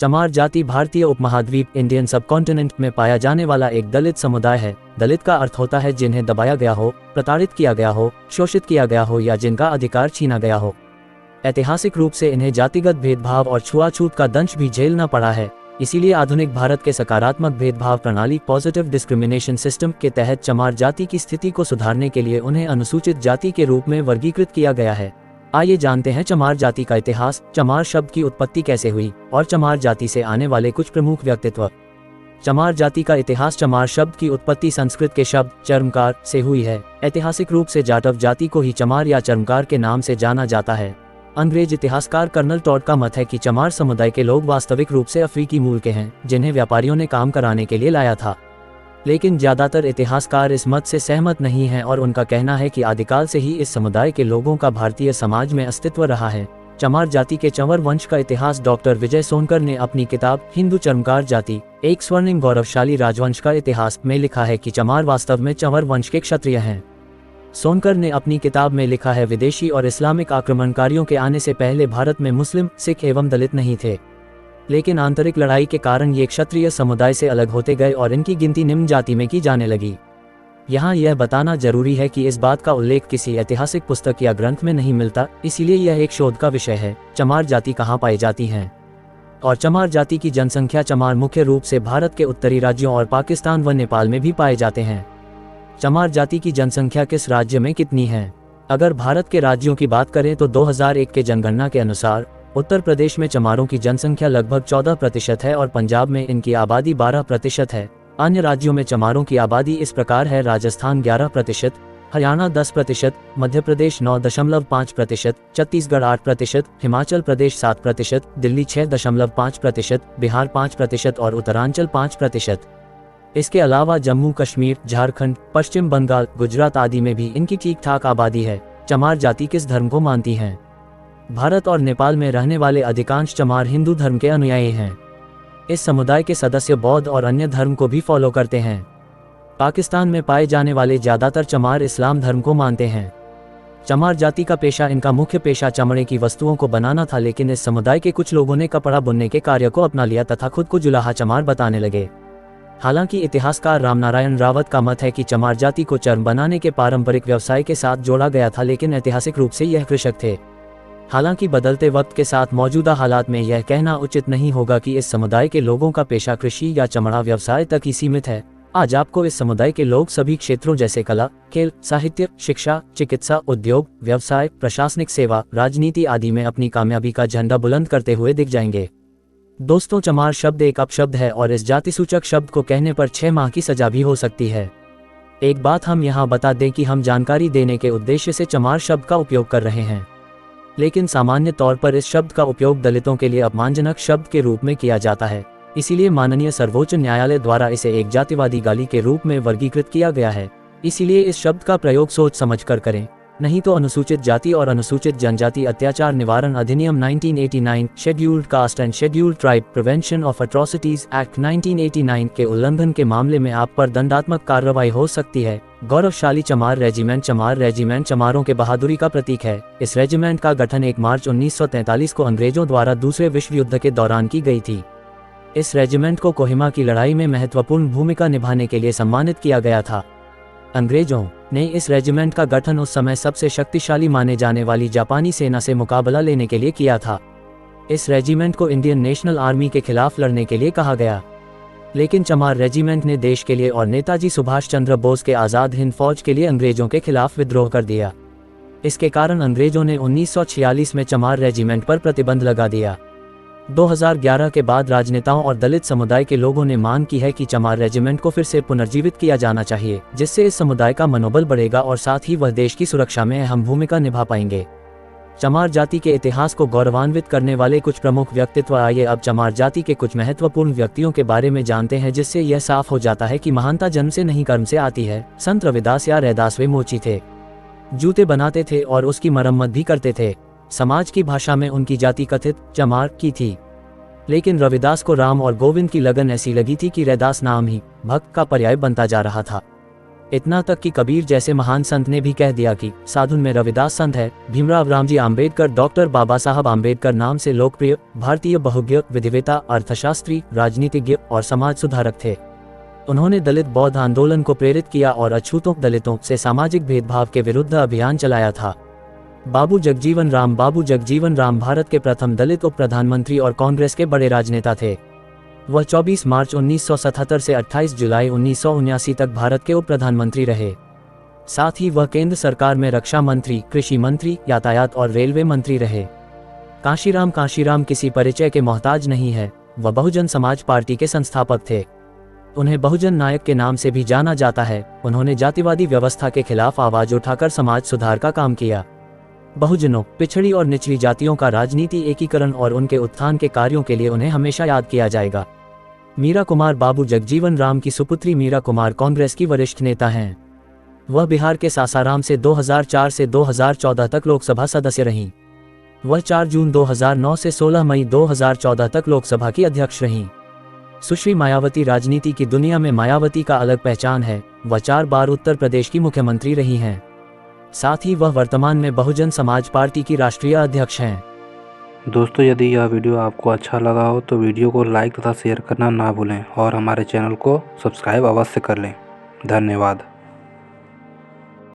चमार जाति भारतीय उपमहाद्वीप इंडियन सबकॉन्टिनेंट में पाया जाने वाला एक दलित समुदाय है। दलित का अर्थ होता है जिन्हें दबाया गया हो, प्रताड़ित किया गया हो, शोषित किया गया हो या जिनका अधिकार छीना गया हो। ऐतिहासिक रूप से इन्हें जातिगत भेदभाव और छुआछूत का दंश भी झेलना पड़ा है। इसीलिए आधुनिक भारत के सकारात्मक भेदभाव प्रणाली पॉजिटिव डिस्क्रिमिनेशन सिस्टम के तहत चमार जाति की स्थिति को सुधारने के लिए उन्हें अनुसूचित जाति के रूप में वर्गीकृत किया गया है। आइए जानते हैं चमार जाति का इतिहास, चमार शब्द की उत्पत्ति कैसे हुई और चमार जाति से आने वाले कुछ प्रमुख व्यक्तित्व। चमार जाति का इतिहास। चमार शब्द की उत्पत्ति संस्कृत के शब्द चर्मकार से हुई है। ऐतिहासिक रूप से जाटव जाति को ही चमार या चर्मकार के नाम से जाना जाता है। अंग्रेज इतिहासकार कर्नल टॉड का मत है कि चमार समुदाय के लोग वास्तविक रूप से अफ्रीकी मूल के हैं, जिन्हें व्यापारियों ने काम कराने के लिए लाया था। लेकिन ज्यादातर इतिहासकार इस मत से सहमत नहीं हैं और उनका कहना है कि आदिकाल से ही इस समुदाय के लोगों का भारतीय समाज में अस्तित्व रहा है। चमार जाति के चंवर वंश का इतिहास डॉक्टर विजय सोनकर ने अपनी किताब हिंदू चर्मकार जाति, एक स्वर्णिम गौरवशाली राजवंश का इतिहास में लिखा है कि चमार वास्तव में चंवर वंश के क्षत्रिय हैं। सोनकर ने अपनी किताब में लिखा है, विदेशी और इस्लामिक आक्रमणकारियों के आने से पहले भारत में मुस्लिम, सिख एवं दलित नहीं थे, लेकिन आंतरिक लड़ाई के कारण ये क्षत्रिय समुदाय से अलग होते गए और इनकी गिनती निम्न जाति में की जाने लगी। यहाँ यह बताना जरूरी है कि इस बात का उल्लेख किसी ऐतिहासिक पुस्तक या ग्रंथ में नहीं मिलता, इसीलिए यह एक शोध का विषय है। चमार जाति कहाँ पाई जाती हैं और चमार जाति की जनसंख्या। चमार मुख्य रूप से भारत के उत्तरी राज्यों और पाकिस्तान व नेपाल में भी पाए जाते हैं। चमार जाति की जनसंख्या किस राज्य में कितनी है? अगर भारत के राज्यों की बात करें तो 2001 के जनगणना के अनुसार उत्तर प्रदेश में चमारों की जनसंख्या लगभग 14% है और पंजाब में इनकी आबादी 12% है। अन्य राज्यों में चमारों की आबादी इस प्रकार है: राजस्थान 11%, हरियाणा 10%, मध्य प्रदेश 9.5%, छत्तीसगढ़ 8%, हिमाचल प्रदेश 7%, दिल्ली 6.5%, बिहार 5% और उत्तरांचल 5%। इसके अलावा जम्मू कश्मीर, झारखंड, पश्चिम बंगाल, गुजरात आदि में भी इनकी ठीक ठाक आबादी है। चमार जाति किस धर्म को मानती हैं? भारत और नेपाल में रहने वाले अधिकांश चमार हिंदू धर्म के अनुयायी हैं। इस समुदाय के सदस्य बौद्ध और अन्य धर्म को भी फॉलो करते हैं। पाकिस्तान में पाए जाने वाले ज्यादातर चमार इस्लाम धर्म को मानते हैं। चमार जाति का पेशा, इनका मुख्य पेशा चमड़े की वस्तुओं को बनाना था, लेकिन इस समुदाय के कुछ लोगों ने कपड़ा बुनने के कार्य को अपना लिया तथा खुद को जुलाहा चमार बताने लगे। हालांकि इतिहासकार रामनारायण रावत का मत है कि चमार जाति को चर्म बनाने के पारंपरिक व्यवसाय के साथ जोड़ा गया था, लेकिन ऐतिहासिक रूप से यह कृषक थे। हालांकि बदलते वक्त के साथ मौजूदा हालात में यह कहना उचित नहीं होगा कि इस समुदाय के लोगों का पेशा कृषि या चमड़ा व्यवसाय तक ही सीमित है। आज आपको इस समुदाय के लोग सभी क्षेत्रों जैसे कला, खेल, साहित्य, शिक्षा, चिकित्सा, उद्योग, व्यवसाय, प्रशासनिक सेवा, राजनीति आदि में अपनी कामयाबी का झंडा बुलंद करते हुए दिख जाएंगे। दोस्तों, चमार शब्द एक अपशब्द है और इस जाति सूचक शब्द को कहने पर 6 माह की सजा भी हो सकती है। एक बात हम यहाँ बता दें कि हम जानकारी देने के उद्देश्य से चमार शब्द का उपयोग कर रहे हैं, लेकिन सामान्य तौर पर इस शब्द का उपयोग दलितों के लिए अपमानजनक शब्द के रूप में किया जाता है। इसीलिए माननीय सर्वोच्च न्यायालय द्वारा इसे एक जातिवादी गाली के रूप में वर्गीकृत किया गया है। इसीलिए इस शब्द का प्रयोग सोच समझकर करें, नहीं तो अनुसूचित जाति और अनुसूचित जनजाति अत्याचार निवारण अधिनियम 1989, scheduled caste and scheduled tribe prevention of atrocities act 1989 के उल्लंघन के मामले में आप पर दंडात्मक कार्रवाई हो सकती है। गौरवशाली चमार रेजिमेंट। चमार रेजिमेंट चमारों के बहादुरी का प्रतीक है। इस रेजिमेंट का गठन 1 मार्च 1943 को अंग्रेजों द्वारा दूसरे विश्व युद्ध के दौरान की गई थी। इस रेजिमेंट को कोहिमा की लड़ाई में महत्वपूर्ण भूमिका निभाने के लिए सम्मानित किया गया था। अंग्रेजों ने इस रेजिमेंट का गठन उस समय सबसे शक्तिशाली माने जाने वाली जापानी सेना से मुकाबला लेने के लिए किया था। इस रेजिमेंट को इंडियन नेशनल आर्मी के खिलाफ लड़ने के लिए कहा गया, लेकिन चमार रेजिमेंट ने देश के लिए और नेताजी सुभाष चंद्र बोस के आज़ाद हिंद फौज के लिए अंग्रेजों के खिलाफ विद्रोह कर दिया। इसके कारण अंग्रेजों ने 1946 में चमार रेजिमेंट पर प्रतिबंध लगा दिया। 2011 के बाद राजनेताओं और दलित समुदाय के लोगों ने मांग की है कि चमार रेजिमेंट को फिर से पुनर्जीवित किया जाना चाहिए, जिससे इस समुदाय का मनोबल बढ़ेगा और साथ ही वह देश की सुरक्षा में अहम भूमिका निभा पाएंगे। चमार जाति के इतिहास को गौरवान्वित करने वाले कुछ प्रमुख व्यक्तित्व। आइए अब चमार जाति के कुछ महत्वपूर्ण व्यक्तियों के बारे में जानते हैं, जिससे यह साफ हो जाता है कि महानता जन्म से नहीं कर्म से आती है। संत रविदास या रैदास वे मोची थे, जूते बनाते थे और उसकी मरम्मत भी करते थे। समाज की भाषा में उनकी जाति कथित चमार की थी, लेकिन रविदास को राम और गोविंद की लगन ऐसी लगी थी कि रैदास नाम ही भक्त का पर्याय बनता जा रहा था। इतना तक कि कबीर जैसे महान संत ने भी कह दिया कि साधुन में रविदास संत है। भीमराव रामजी आम्बेडकर डॉक्टर बाबा साहब आम्बेडकर नाम से लोकप्रिय भारतीय बहुज्ञ, विधिवेता, अर्थशास्त्री, राजनीतिज्ञ और समाज सुधारक थे। उन्होंने दलित बौद्ध आंदोलन को प्रेरित किया और अछूतों दलितों से सामाजिक भेदभाव के विरुद्ध अभियान चलाया था। बाबू जगजीवन राम भारत के प्रथम दलित उप प्रधानमंत्री और कांग्रेस के बड़े राजनेता थे। वह 24 मार्च 1977 से 28 जुलाई 1979 तक भारत के उप प्रधानमंत्री रहे। साथ ही वह केंद्र सरकार में रक्षा मंत्री, कृषि मंत्री, यातायात और रेलवे मंत्री रहे। कांशीराम किसी परिचय के मोहताज नहीं है। वह बहुजन समाज पार्टी के संस्थापक थे। उन्हें बहुजन नायक के नाम से भी जाना जाता है। उन्होंने जातिवादी व्यवस्था के खिलाफ आवाज उठाकर समाज सुधार का काम किया। बहुजनों, पिछड़ी और निचली जातियों का राजनीति एकीकरण और उनके उत्थान के कार्यों के लिए उन्हें हमेशा याद किया जाएगा। मीरा कुमार बाबू जगजीवन राम की सुपुत्री मीरा कुमार कांग्रेस की वरिष्ठ नेता हैं। वह बिहार के सासाराम से 2004 से 2014 तक लोकसभा सदस्य रहीं। वह 4 जून 2009 से 16 मई 2014 तक लोकसभा की अध्यक्ष रहीं। सुश्री मायावती राजनीति की दुनिया में मायावती का अलग पहचान है। वह 4 बार उत्तर प्रदेश की मुख्यमंत्री रही हैं। साथ ही वह वर्तमान में बहुजन समाज पार्टी की राष्ट्रीय अध्यक्ष हैं। दोस्तों, यदि यह वीडियो आपको अच्छा लगा हो तो वीडियो को लाइक तथा शेयर करना ना भूलें और हमारे चैनल को सब्सक्राइब अवश्य कर लें। धन्यवाद।